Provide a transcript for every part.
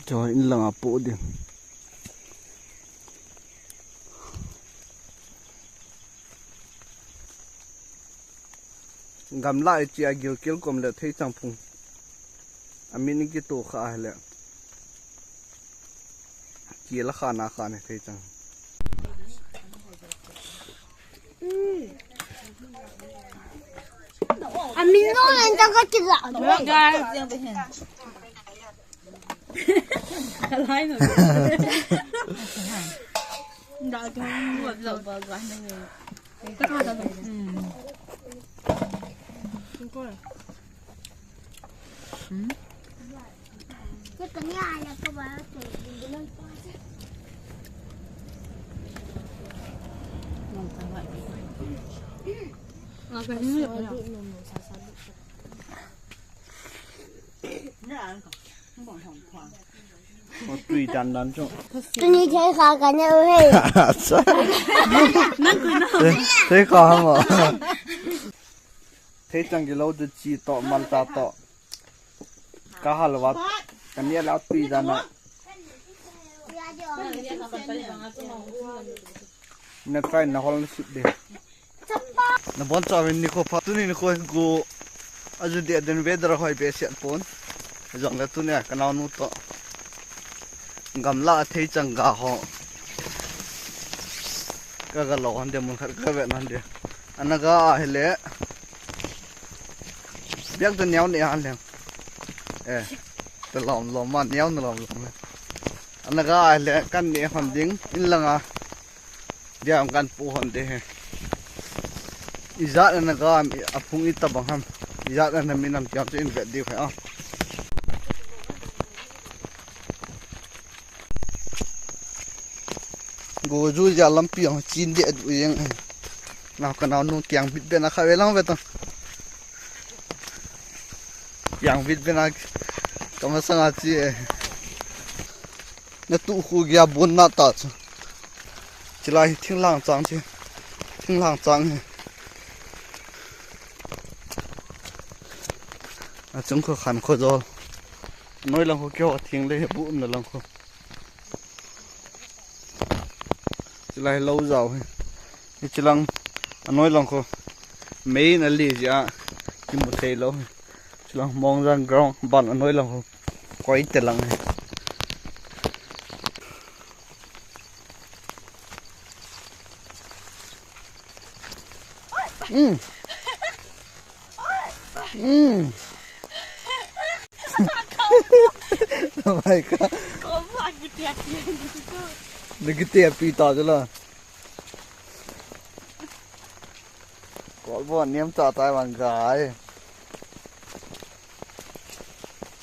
cho in lăng bộ đi gam lại chỉ agil kil kom le thei chang phung amin ki to kha le ki la khana khane thei chang amin no len ta ka ki la Lại nữa. Đã cái một dầu vào quán này rồi. Tất cả rồi. Không có rồi. cái tấm nhà là các bạn tự đi lên qua chứ. Ngon thật vậy. Ngon cái nước rồi. Không bỏ hỏng khoang. tùy chăn đón chỗ tôi nhìn thấy khó cả nhau hết thế khó không ạ thế chẳng cái lâu được chỉ tọ man ta tọ cá hal vắt cái này là tùy chăn ạ nên phải nó hol sụp đi nó bọn cháu mình nico phát tu nico go azu dia den weather hoi be set pon jong la tu ne kana nu to gamla thei chang ga ho ka ga lo han de mun khar ka ve nan de anaga hele biak de nyaw ne han le te lom ma nyaw na lom anaga hele kan ne han ding in langa diam kan pu hon de he izat anaga apung itabang ham izat ana minam tiam che in ve di khai a go ju ja lampi ang chin de du yang na kana nu tiang bit be na kha ve lang ve ta tiang bit be na kama sanga chi na tu khu gya bon na ta chilai thing lang chang à chúng có khăn khó rồi nói lòng khó kêu tiếng lấy bụng là lòng khó chỉ là lâu giàu chỉ lòng nói lòng khó mấy là lì gì à chỉ một thời lâu chỉ lòng mong ra ground bạn nói lòng khó quay tiền lòng này Oh my god. Có phải cái tiệt gì Đừng cái tiệt pi tỏ cho là. Có bọn ném tỏ tay bằng gái.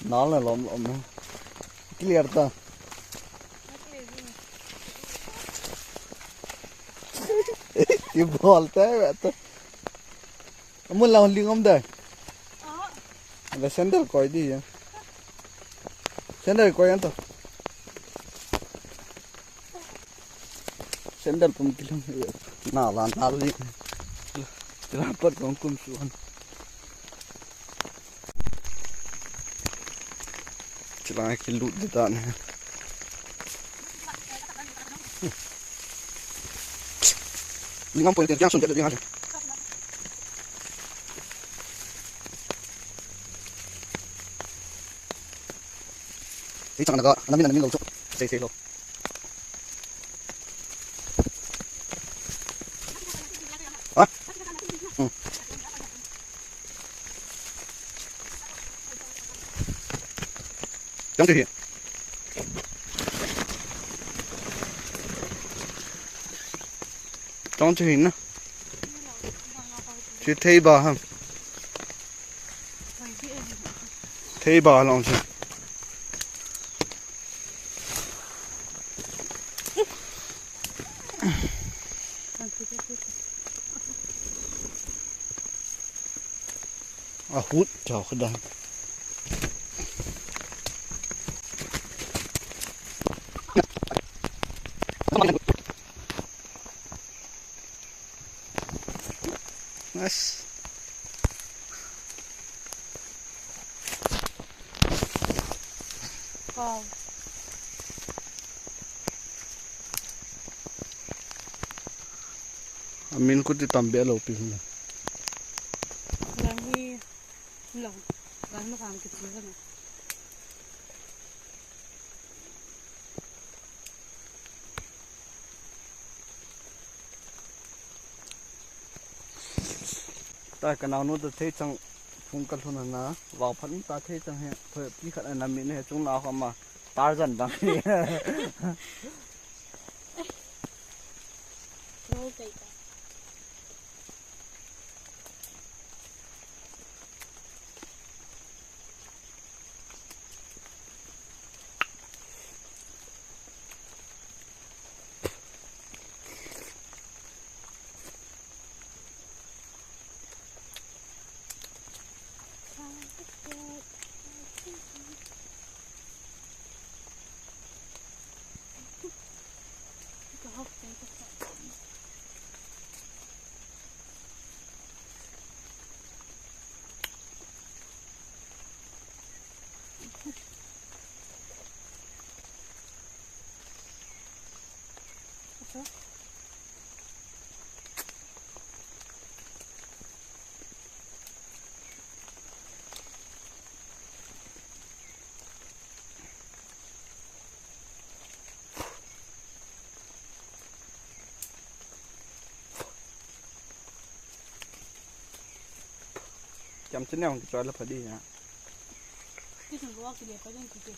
Nó là lộm clear ta. Thì bol thế vậy ta. Muốn làm liên không đây? Là sandal coi đi vậy. Sandal coi anh ta. Sandal pun kilang nalan ali. Dapat kong kumsuan. Cilang kilut di tanah. Lingam pun tiang sun jadi lingam. Ini jangan agak, namin locok, say lo. Ah? Jangan tu. Jangan tu na. Chỉ thấy bà không? Thấy bà lòng chứ. hút cho cái đàn nice. Wow. Amin ko ti tambe lo pi na. Lagi lang. Gan makam kecil kan. Ta cái nào nó được thấy chẳng phun cắt luôn na vào phấn ta thấy chẳng hè thôi bí khát là mình này chúng nào không mà ta dần bằng Mau kayak. chăm chân nào cho là phải đi nhá. Cái thằng đó cái đẹp cái đen kìa.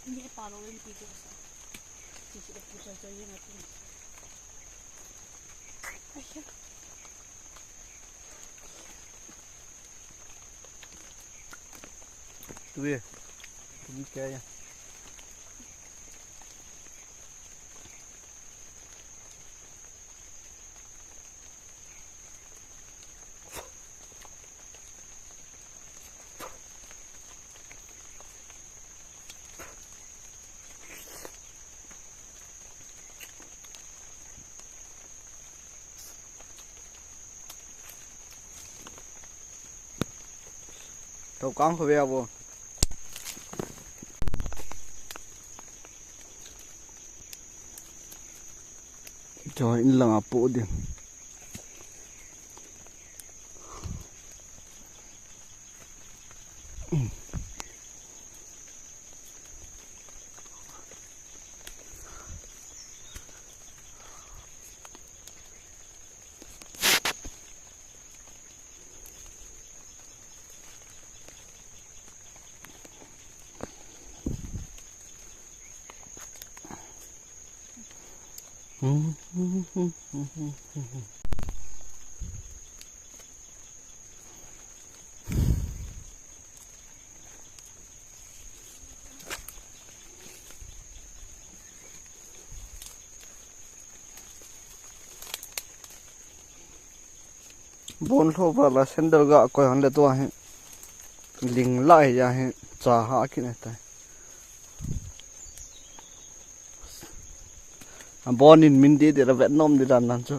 Ini palo yang tiga sa. Sisi aku saja yang aku. Ayah. Tu ye, tu ni kaya. Cậu con phải về vô. Cho in là bộ điểm. Bốn lô vào là sandal gạo coi hắn là to hết, lính lại ra hết, trả hạ cái này tay. Born in Mindy để là Vietnam đi đàn chứ.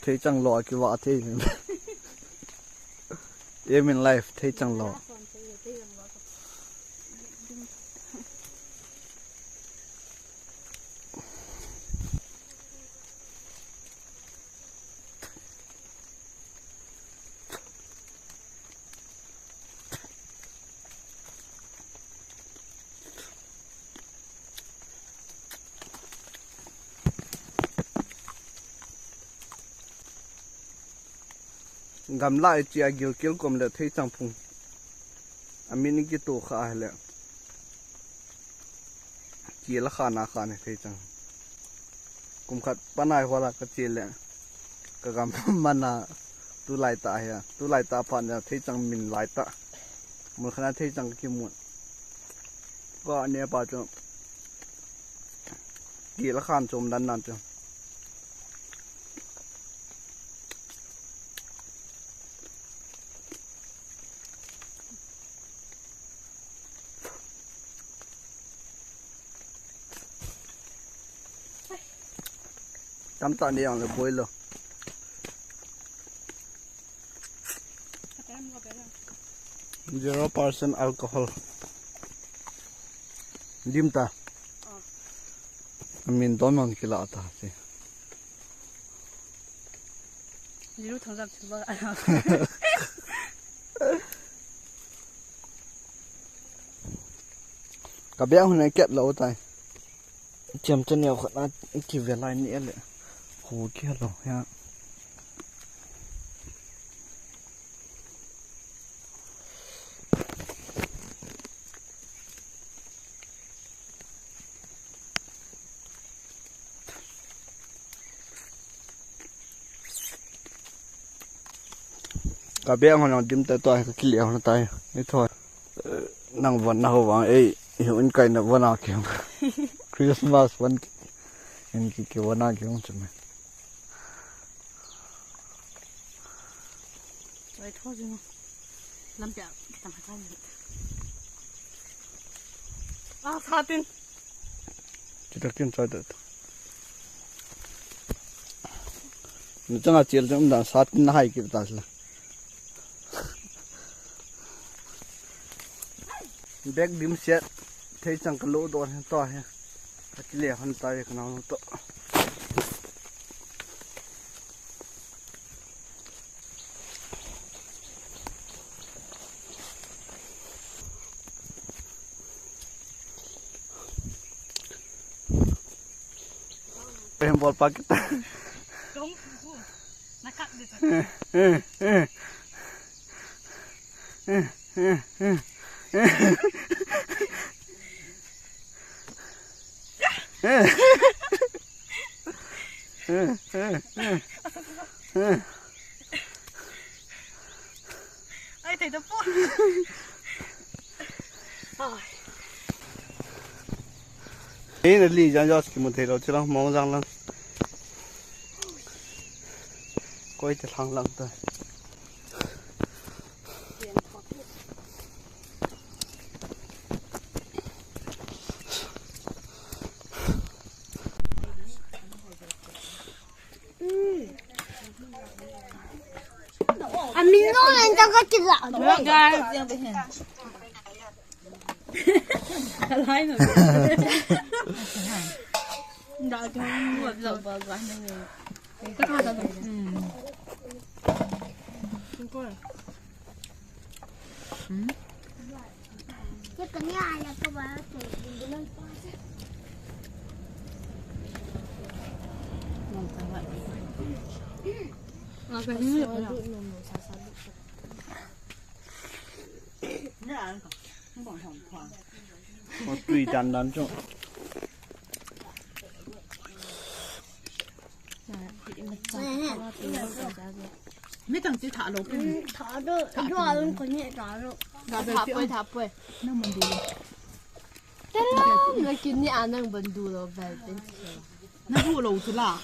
Thấy chẳng lo cái vợ thế. Em in life thấy chẳng lo. Gam lại chỉ agil kêu com le thấy chẳng phung. Amin cái tổ khá le. Chỉ là khá này thấy chẳng. Cũng khát panai hoa là cái chỉ le. Cái gam mana tu lai ta ya tu lai ta phan ya thei chang min lai ta mun khana thei chang ki munก็เนี่ยป่าจงกี่ละขันจมดันนั่นจงจำตอนนี้อย่างเลยป่วยเลย 0% alcohol dim ta min don man kila ta se Liru thangzam chuba ana. ka bia hun ai ket lo tai chem chen neo khna ki ve lai ni le ho ki lo ya cả bé họ nó đêm tới tôi cái liệu nó tay thế thôi năng vận nào vàng ấy hiểu anh cái nó vận nào kiểu Christmas vận anh cái vận nào kiểu chứ mày Vậy thôi chứ mà. Làm chả tầm hai con. À, sao tin? chỉ được tiền chơi được nó chẳng là chỉ là chúng ta sát hai cái ta là bag dim set thấy chẳng có lỗ đòn to ha cái lẻ hơn tay cái nào nó to em bol paket Đúng. Nó cắt được. Ai thấy nó buồn. Thế là lý do cái một thế đó chứ không mong rằng là coi cho thằng lăng thôi à mình nói là tao có chữ lạ Được rồi. Lấy nữa. Đợi cho một giờ vào quán này. Cái thôi rồi. Không có. cái cái nhà là các bạn thể mình lên coi chứ Nó cái gì vậy? một tùy chắn đắn chỗ Mấy thằng chỉ thả lỗ cái thở được thở luôn có nhẹ thở được thả bơi. Nó mình đi. người kiến ni anh đang bận đủ rồi về đến Nó hút lỗ chứ là.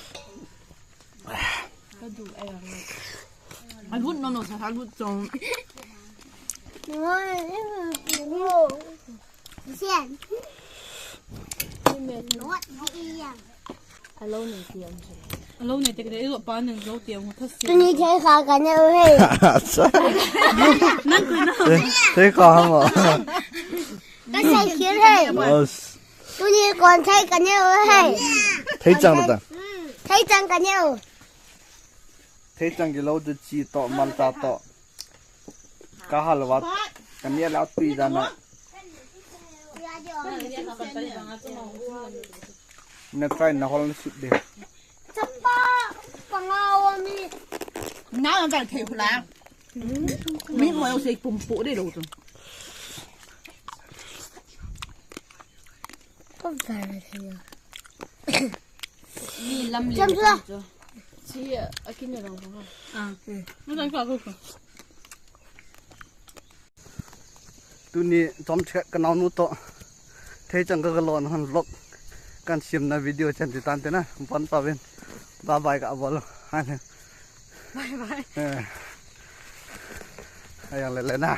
cái đủ em Anh hút nó thả hút trong. rồi ngô xem nó đi à alo này tiền Lâu này thì cái ba nên lâu tiền một thất tôi đi chơi khá cả nhau hay thế còn không cái xe khiến hay tôi đi còn thấy cả nhau hay thấy chẳng được thấy chẳng cả nhau thấy chẳng cái lâu được chi to man ta to cả halva cái này là tùy ra nè nên phải nó hol sụt đi chấm ba bằng ngao mi Nào là phải thèm lá. Mấy hồi ông sẽ cùng phụ để đồ rồi. không phải là thế đi lâm chấm chưa Chị akin na lang ba? Nó đang qua không? tu ni tom che ka naw nu to the chang ka lon han lok kan sim na video chan ti tan te na pon pa ben bye bye ka bol ha Bye bye. ayang le na